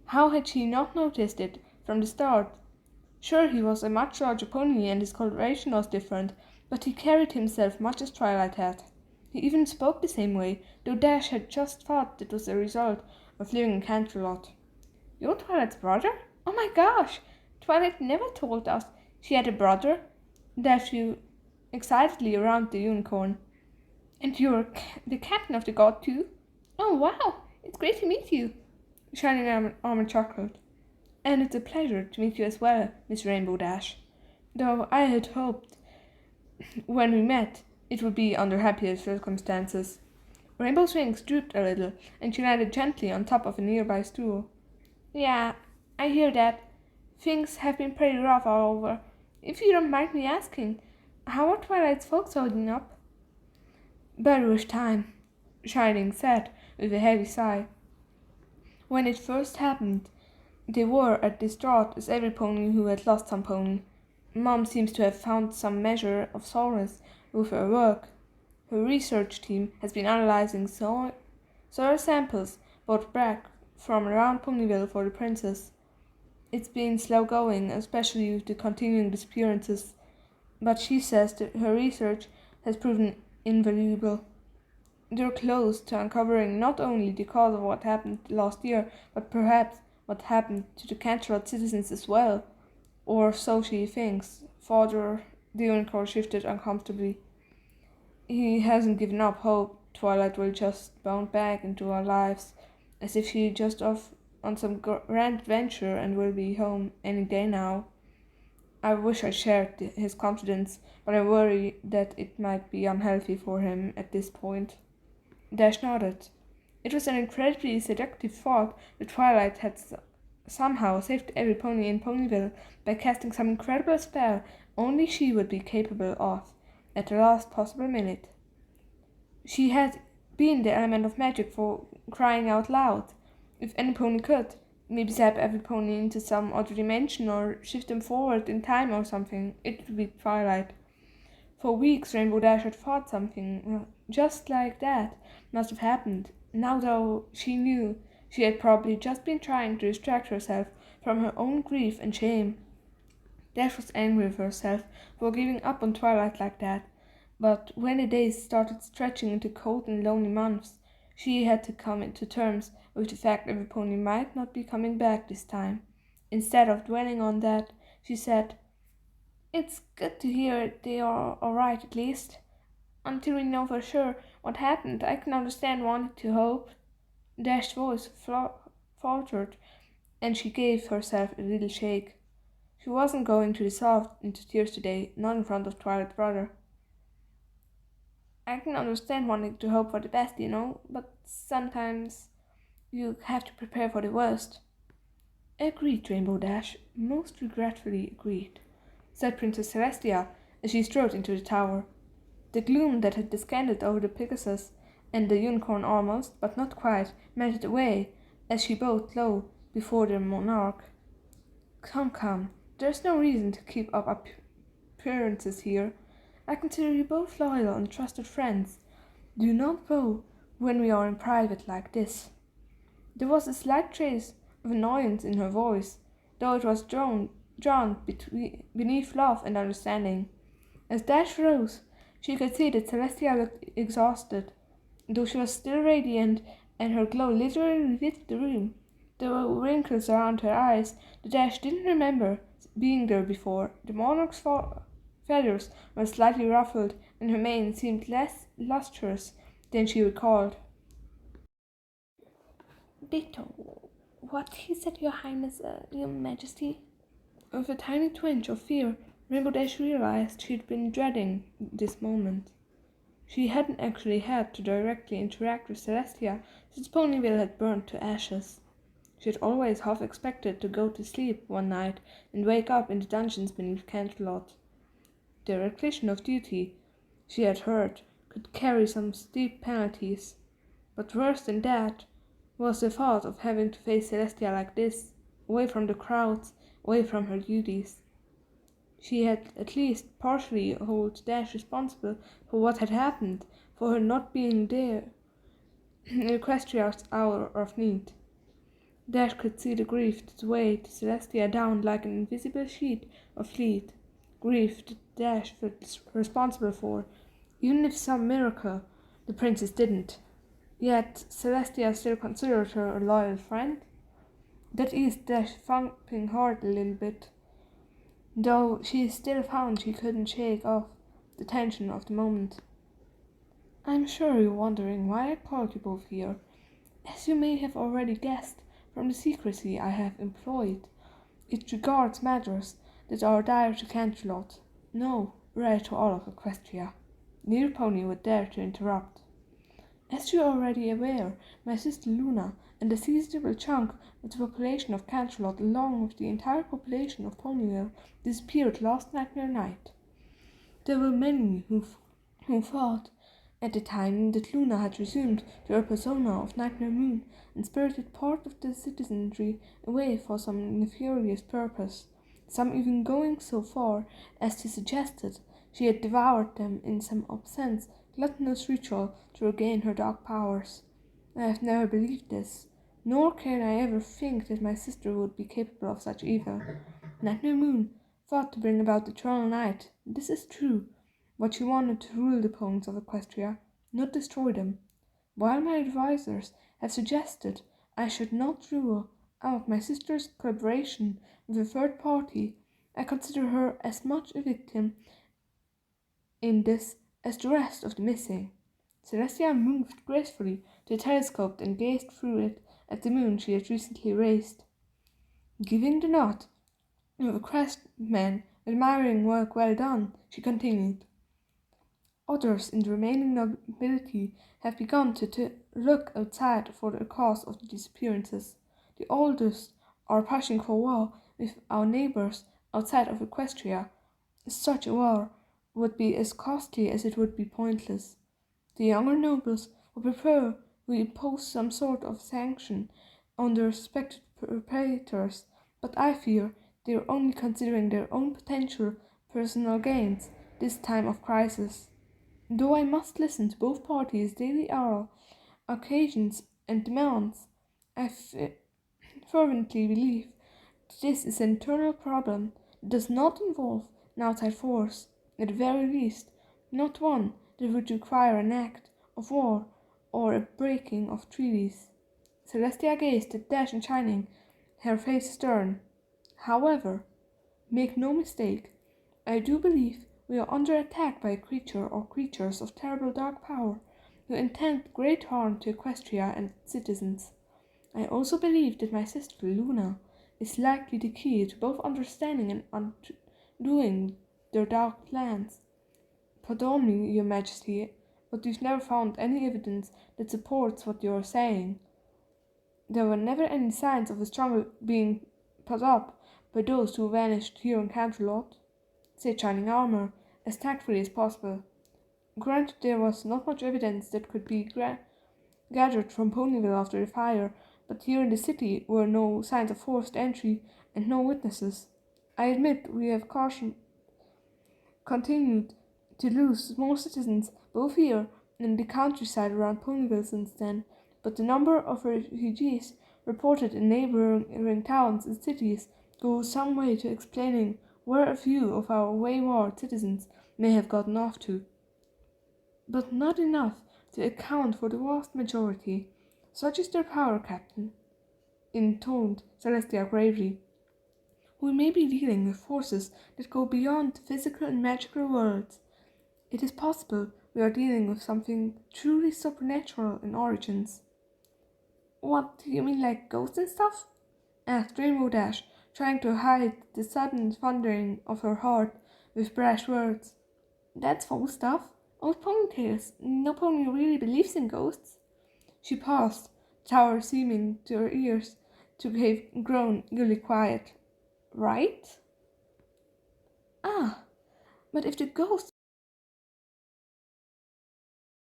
How had she not noticed it from the start? Sure, he was a much larger pony and his coloration was different, but he carried himself much as Twilight had. He even spoke the same way, though Dash had just thought it was a result of living in Canterlot. "You're Twilight's brother? Oh my gosh! Twilight never told us she had a brother." Dash flew excitedly around the unicorn. "And you're the captain of the guard too? Oh wow! It's great to meet you." Shining Armor chuckled. "And it's a pleasure to meet you as well, Miss Rainbow Dash. Though I had hoped when we met it would be under happier circumstances." Rainbow's wings drooped a little, and she landed gently on top of a nearby stool. "Yeah, I hear that. Things have been pretty rough all over. If you don't mind me asking, how are Twilight's folks holding up?" "Bearish time," Shining said with a heavy sigh. "When it first happened, they were as distraught as every pony who had lost some pony. Mom seems to have found some measure of solace with her work. Her research team has been analyzing soil samples brought back from around Ponyville for the princess. It's been slow going, especially with the continuing disappearances, but she says that her research has proven invaluable. They're close to uncovering not only the cause of what happened last year, but perhaps what happened to the Canterlot citizens as well. Or so she thinks." Father, the unicorn shifted uncomfortably. "He hasn't given up hope. Twilight will just bound back into our lives, as if she just off on some grand adventure and will be home any day now. I wish I shared his confidence, but I worry that it might be unhealthy for him at this point." Dash nodded. It was an incredibly seductive thought that Twilight had somehow saved every pony in Ponyville by casting some incredible spell only she would be capable of at the last possible minute. She had been the element of magic for crying out loud. If any pony could, maybe zap every pony into some other dimension or shift them forward in time or something, it would be Twilight. For weeks Rainbow Dash had thought something just like that must have happened. Now though, she knew she had probably just been trying to distract herself from her own grief and shame. Dash was angry with herself for giving up on Twilight like that, but when the days started stretching into cold and lonely months, she had to come to terms with the fact every pony might not be coming back this time. Instead of dwelling on that, she said, "It's good to hear they are all right at least. Until we know for sure what happened, I can understand wanting to hope." Dash's voice faltered, and she gave herself a little shake. She wasn't going to dissolve into tears today, not in front of Twilight's brother. "I can understand wanting to hope for the best, but sometimes you have to prepare for the worst." "Agreed, Rainbow Dash, most regretfully agreed," said Princess Celestia as she strode into the tower. The gloom that had descended over the Pegasus and the unicorn almost, but not quite, melted away as she bowed low before the monarch. Come, there's no reason to keep up appearances here. I consider you both loyal and trusted friends. Do not bow when we are in private like this." There was a slight trace of annoyance in her voice, though it was drawn beneath love and understanding. As Dash rose, she could see that Celestia looked exhausted, though she was still radiant and her glow literally lit the room. There were wrinkles around her eyes that Dash didn't remember being there before. The monarch's feathers were slightly ruffled, and her mane seemed less lustrous than she recalled. "Ditto. What he said, Your Highness, Your Majesty?" With a tiny twinge of fear, Rainbow Dash realized she'd been dreading this moment. She hadn't actually had to directly interact with Celestia since Ponyville had burned to ashes. She had always half expected to go to sleep one night and wake up in the dungeons beneath Canterlot. The recognition of duty, she had heard, could carry some steep penalties, but worse than that was the thought of having to face Celestia like this, away from the crowds, away from her duties. She had at least partially held Dash responsible for what had happened, for her not being there in Equestria's hour of need. Dash could see the grief that weighed Celestia down like an invisible sheet of lead. Grief that Dash felt responsible for, even if some miracle the princess didn't. Yet Celestia still considered her a loyal friend. That eased Dash thumping heart a little bit, though she still found she couldn't shake off the tension of the moment. I'm sure you're wondering why I called you both here. As you may have already guessed from the secrecy I have employed, it regards matters that are dire to Canterlot, no, rare to all of Equestria. Neither pony would dare to interrupt. As you are already aware, my sister Luna and a sizable chunk of the population of Canterlot, along with the entire population of Ponyville, disappeared last night. There were many who thought at the time that Luna had resumed her persona of knackerman and spirited part of the citizenry away for some nefarious purpose, some even going so far as to suggest that she had devoured them in some obscene, gluttonous ritual to regain her dark powers. I have never believed this, nor can I ever think that my sister would be capable of such evil. Knackerman thought to bring about the eternal night. This is true, but she wanted to rule the ponies of Equestria, not destroy them. While my advisers have suggested I should not rule out my sister's collaboration with a third party, I consider her as much a victim in this as the rest of the missing. Celestia moved gracefully to the telescope and gazed through it at the moon she had recently raised. Giving the nod of a craftsman admiring work well done, she continued. Others in the remaining nobility have begun to look outside for the cause of the disappearances. The oldest are pushing for war with our neighbours outside of Equestria. Such a war would be as costly as it would be pointless. The younger nobles would prefer we impose some sort of sanction on the respected perpetrators, but I fear they are only considering their own potential personal gains this time of crisis. Though I must listen to both parties' daily occasions and demands, I fervently believe that this is an internal problem that does not involve an outside force, at the very least, not one that would require an act of war or a breaking of treaties. Celestia gazed at Dash and Shining, her face stern. However, make no mistake, I do believe we are under attack by a creature or creatures of terrible dark power who intend great harm to Equestria and its citizens. I also believe that my sister Luna is likely the key to both understanding and undoing their dark plans. Pardon me, Your Majesty, but we've never found any evidence that supports what you are saying. There were never any signs of a struggle being put up by those who vanished here in Canterlot, said Shining Armor, as tactfully as possible. Granted, there was not much evidence that could be gathered from Ponyville after the fire, but here in the city were no signs of forced entry and no witnesses. I admit we have continued to lose more citizens both here and in the countryside around Ponyville since then, but the number of refugees reported in neighboring towns and cities goes some way to explaining where a few of our wayward citizens may have gotten off to. But not enough to account for the vast majority. Such is their power, Captain, intoned Celestia gravely. We may be dealing with forces that go beyond the physical and magical worlds. It is possible we are dealing with something truly supernatural in origins. What, do you mean like ghosts and stuff? Asked Rainbow Dash, trying to hide the sudden thundering of her heart with brash words. That's false stuff. Old ponytails. No pony really believes in ghosts. She paused, the tower seeming to her ears to have grown eerily quiet. Right? Ah, but if the ghosts